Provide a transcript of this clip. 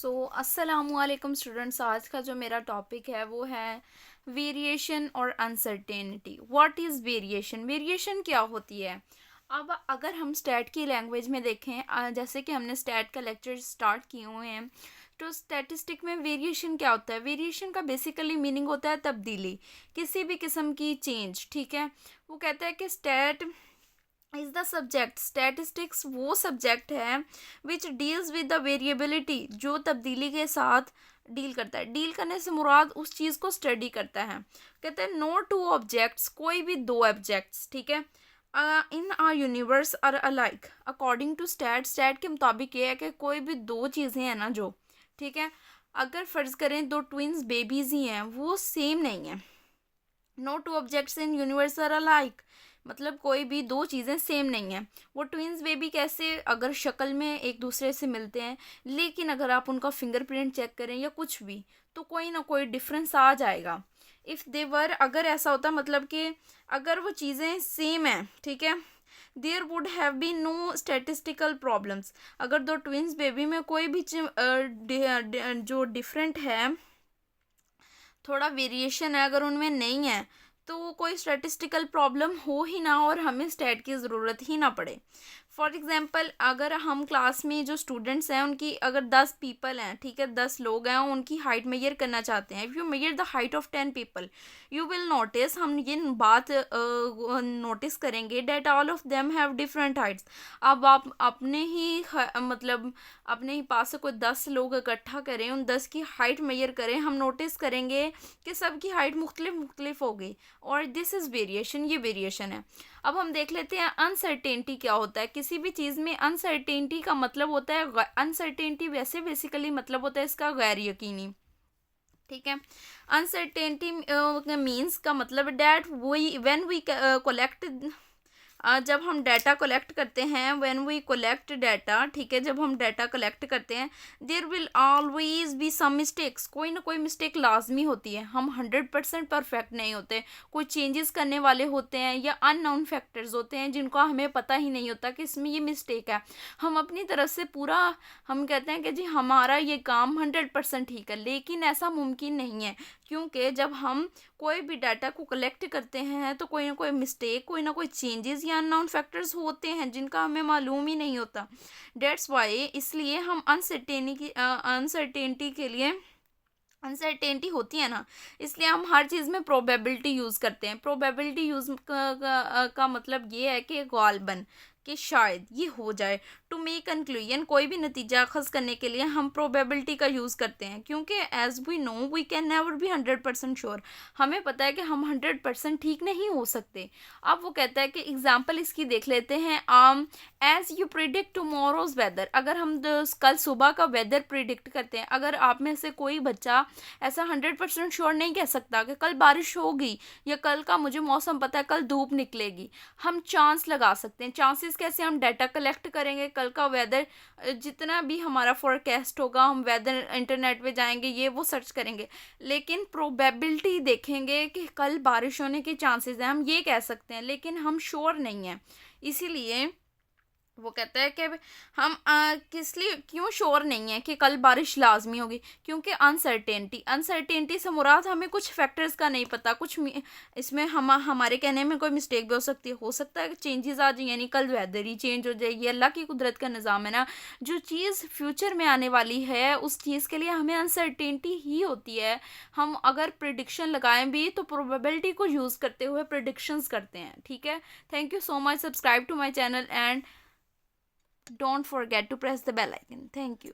अस्सलामुअलैकुम स्टूडेंट्स। आज का जो मेरा टॉपिक है वो है वेरिएशन और uncertainty. What is variation? Variation क्या होती है? अब अगर हम स्टैट की लैंग्वेज में देखें, जैसे कि हमने स्टैट का लेक्चर स्टार्ट किए हुए हैं, तो स्टैटिस्टिक में वेरिएशन क्या होता है? वेरिएशन का बेसिकली मीनिंग होता है तब्दीली, किसी भी किस्म की चेंज। ठीक है, वो कहता है कि stat is the subject, statistics वो सब्जेक्ट है which deals with the variability, जो तब्दीली के साथ डील करता है। डील करने से मुराद उस चीज़ को स्टडी करता है। कहते हैं नो टू ऑब्जेक्ट्स, कोई भी दो ऑब्जेक्ट्स, ठीक है, in a universe are alike according to stat. Stat के मुताबिक ये है कि कोई भी दो चीज़ें हैं ना जो, ठीक है, अगर फ़र्ज़ करें दो ट्विंस बेबीज़ ही हैं, वो सेम नहीं है। No two objects in universe are alike, मतलब कोई भी दो चीज़ें सेम नहीं हैं। वो ट्विंस बेबी कैसे, अगर शक्ल में एक दूसरे से मिलते हैं, लेकिन अगर आप उनका फिंगरप्रिंट चेक करें या कुछ भी, तो कोई ना कोई डिफरेंस आ जाएगा। इफ़ दे वर, अगर ऐसा होता, मतलब कि अगर वो चीज़ें सेम हैं, ठीक है, there would have be no statistical problems. अगर दो ट्विंस बेबी में कोई भी जो डिफरेंट है, थोड़ा वेरिएशन है, अगर उनमें नहीं है, तो कोई स्टैटिस्टिकल प्रॉब्लम हो ही ना और हमें स्टैट की ज़रूरत ही ना पड़े। फॉर एग्ज़ाम्पल, अगर हम क्लास में जो स्टूडेंट्स हैं उनकी, अगर 10 पीपल हैं, ठीक है, 10 लोग हैं, उनकी हाइट मेजर करना चाहते हैं। If you measure the height of 10 people, you will notice, हम ये बात नोटिस करेंगे that all of them have different heights. अब आप अपने ही मतलब अपने ही पास से कोई 10 लोग इकट्ठा करें, उन 10 की हाइट मेजर करें, हम नोटिस करेंगे कि सबकी हाइट मुख्तलिफ मुख्तलिफ होगी, और दिस इज़ वेरिएशन, ये वेरिएशन है। अब हम देख लेते हैं अनसर्टेनिटी क्या होता है। किसी भी चीज़ में अनसर्टेनिटी का मतलब होता है, अनसर्टेनिटी वैसे बेसिकली मतलब होता है इसका गैर यकीनी, ठीक है। अनसर्टेनिटी मीन्स का मतलब that we when we collect, जब हम डाटा कलेक्ट करते हैं, व्हेन वी कलेक्ट डाटा, ठीक है, जब हम डाटा कलेक्ट करते हैं, there will always be some mistakes, कोई ना कोई मिस्टेक लाजमी होती है। हम 100% परफेक्ट नहीं होते, कोई चेंजेस करने वाले होते हैं या अननोन फैक्टर्स होते हैं जिनको हमें पता ही नहीं होता कि इसमें ये मिस्टेक है। हम अपनी तरफ से पूरा, हम कहते हैं कि जी हमारा ये काम 100% ठीक है, लेकिन ऐसा मुमकिन नहीं है, क्योंकि जब हम कोई भी डाटा को कलेक्ट करते हैं तो कोई ना कोई मिस्टेक, कोई ना कोई चेंजेस या अननोन फैक्टर्स होते हैं जिनका हमें मालूम ही नहीं होता। डेट्स वाई, इसलिए हम अनसर्टेनिटी के लिए, अनसर्टेनिटी होती है ना, इसलिए हम हर चीज़ में प्रोबेबिलिटी यूज़ करते हैं। प्रोबेबिलिटी यूज़ का मतलब ये है कि गालिबन, कि शायद ये हो जाए। टू मेक कंक्लूजन, कोई भी नतीजा अखज़ करने के लिए हम प्रोबेबिलिटी का यूज़ करते हैं, क्योंकि as we know we can never be 100% sure. हमें पता है कि हम 100% ठीक नहीं हो सकते। अब वो कहता है कि एग्जाम्पल इसकी देख लेते हैं। As you predict tomorrow's weather, अगर हम कल सुबह का वेदर प्रिडिक्ट करते हैं, अगर आप में से कोई बच्चा ऐसा 100% श्योर नहीं कह सकता कि कल बारिश होगी या कल का मुझे मौसम पता है कल धूप निकलेगी, हम चांस लगा सकते हैं। चांसेस कैसे? हम डाटा कलेक्ट करेंगे, कल का वेदर जितना भी हमारा फोरकास्ट होगा, हम वेदर इंटरनेट पे जाएंगे, ये वो सर्च करेंगे, लेकिन प्रोबेबिलिटी देखेंगे कि कल बारिश होने के चांसेस हैं, हम ये कह सकते हैं, लेकिन हम श्योर नहीं हैं। इसीलिए वो कहता है कि हम किस लिए, क्यों श्योर नहीं है कि कल बारिश लाजमी होगी, क्योंकि अनसर्टेनिटी से मुराद हमें कुछ फैक्टर्स का नहीं पता, कुछ इसमें हमारे कहने में कोई मिस्टेक भी हो सकती है, हो सकता है कि चेंजेस आ जाए, यानी कल वेदर ही चेंज हो जाएगी। अल्लाह की कुदरत का निज़ाम है ना, जो चीज़ फ्यूचर में आने वाली है उस चीज़ के लिए हमें अनसर्टेनिटी ही होती है। हम अगर प्रिडिक्शन लगाएं भी तो प्रोबेबिलिटी को यूज़ करते हुए प्रिडिक्शंस करते हैं, ठीक है। Thank you so much, subscribe to my channel and don't forget to press the bell icon. Thank you.